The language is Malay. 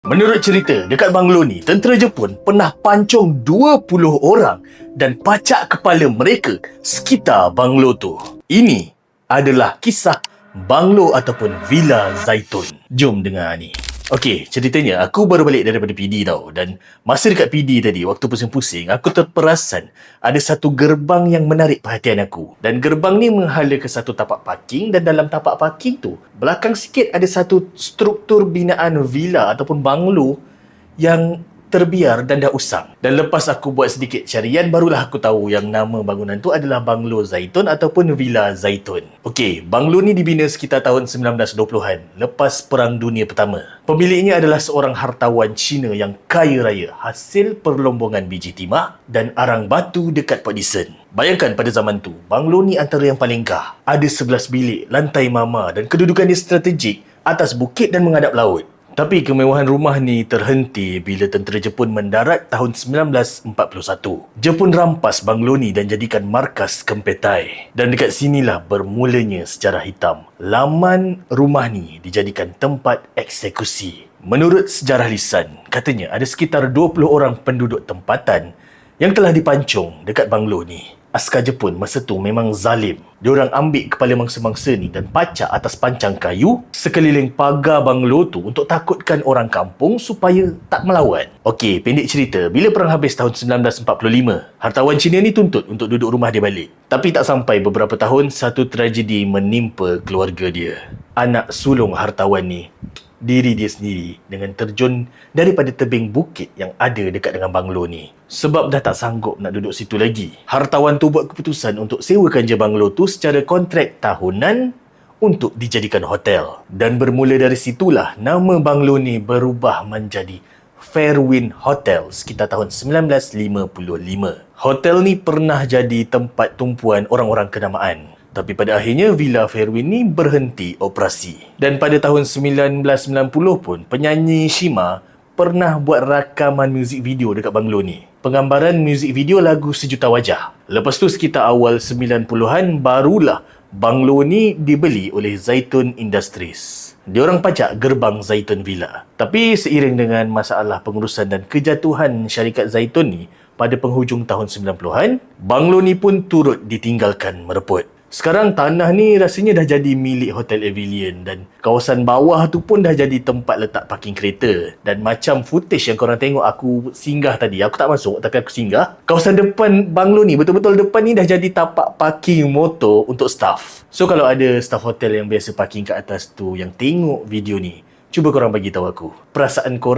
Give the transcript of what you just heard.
Menurut cerita, dekat banglo ni, tentera Jepun pernah pancung 20 orang dan pacak kepala mereka sekitar banglo tu. Ini adalah kisah banglo ataupun Villa Zaitun. Jom dengar ni. Okey, ceritanya aku baru balik daripada PD tau. Dan masa dekat PD tadi, waktu pusing-pusing, aku terperasan ada satu gerbang yang menarik perhatian aku. Dan gerbang ni menghala ke satu tapak parking, dan dalam tapak parking tu, belakang sikit ada satu struktur binaan villa ataupun banglo yang terbiar dan dah usang. Dan lepas aku buat sedikit carian, barulah aku tahu yang nama bangunan tu adalah Banglo Zaitun ataupun Villa Zaitun. Okey, banglo ni dibina sekitar tahun 1920-an, lepas Perang Dunia Pertama. Pemiliknya adalah seorang hartawan Cina yang kaya raya, hasil perlombongan biji timah dan arang batu dekat Port Dickson. Bayangkan pada zaman tu, banglo ni antara yang paling kah. Ada 11 bilik, lantai mama dan kedudukannya strategik atas bukit dan menghadap laut. Tapi kemewahan rumah ni terhenti bila tentera Jepun mendarat tahun 1941. Jepun rampas banglo ni dan jadikan markas Kempetai. Dan dekat sinilah bermulanya sejarah hitam. Laman rumah ni dijadikan tempat eksekusi. Menurut sejarah lisan, katanya ada sekitar 20 orang penduduk tempatan yang telah dipancung dekat banglo ni. Askar Jepun masa tu memang zalim. Diorang ambil kepala mangsa-mangsa ni dan pacak atas pancang kayu sekeliling pagar banglo tu untuk takutkan orang kampung supaya tak melawan. Okey, pendek cerita, bila perang habis tahun 1945, hartawan Cina ni tuntut untuk duduk rumah dia balik. Tapi tak sampai beberapa tahun, satu tragedi menimpa keluarga dia. Anak sulung hartawan ni, diri dia sendiri dengan terjun daripada tebing bukit yang ada dekat dengan banglo ni. Sebab dah tak sanggup nak duduk situ lagi, hartawan tu buat keputusan untuk sewakan je banglo tu secara kontrak tahunan untuk dijadikan hotel. Dan bermula dari situlah nama banglo ni berubah menjadi Fairwind Hotel sekitar tahun 1955. Hotel ni pernah jadi tempat tumpuan orang-orang kenamaan. Tapi pada akhirnya, Villa Fairwind ni berhenti operasi. Dan pada tahun 1990 pun, penyanyi Shima pernah buat rakaman muzik video dekat banglo ni. Penggambaran muzik video lagu Sejuta Wajah. Lepas tu sekitar awal 90-an, barulah banglo ni dibeli oleh Zaitun Industries. Diorang pacak gerbang Zaitun Villa. Tapi seiring dengan masalah pengurusan dan kejatuhan syarikat Zaitun ni pada penghujung tahun 90-an, banglo ni pun turut ditinggalkan mereput. Sekarang tanah ni rasanya dah jadi milik Hotel Avillion dan kawasan bawah tu pun dah jadi tempat letak parking kereta. Dan macam footage yang korang tengok aku singgah tadi, aku tak masuk tapi aku singgah, kawasan depan banglo ni, betul-betul depan ni dah jadi tapak parking motor untuk staff. So kalau ada staff hotel yang biasa parking kat atas tu yang tengok video ni, cuba korang bagi tahu aku perasaan korang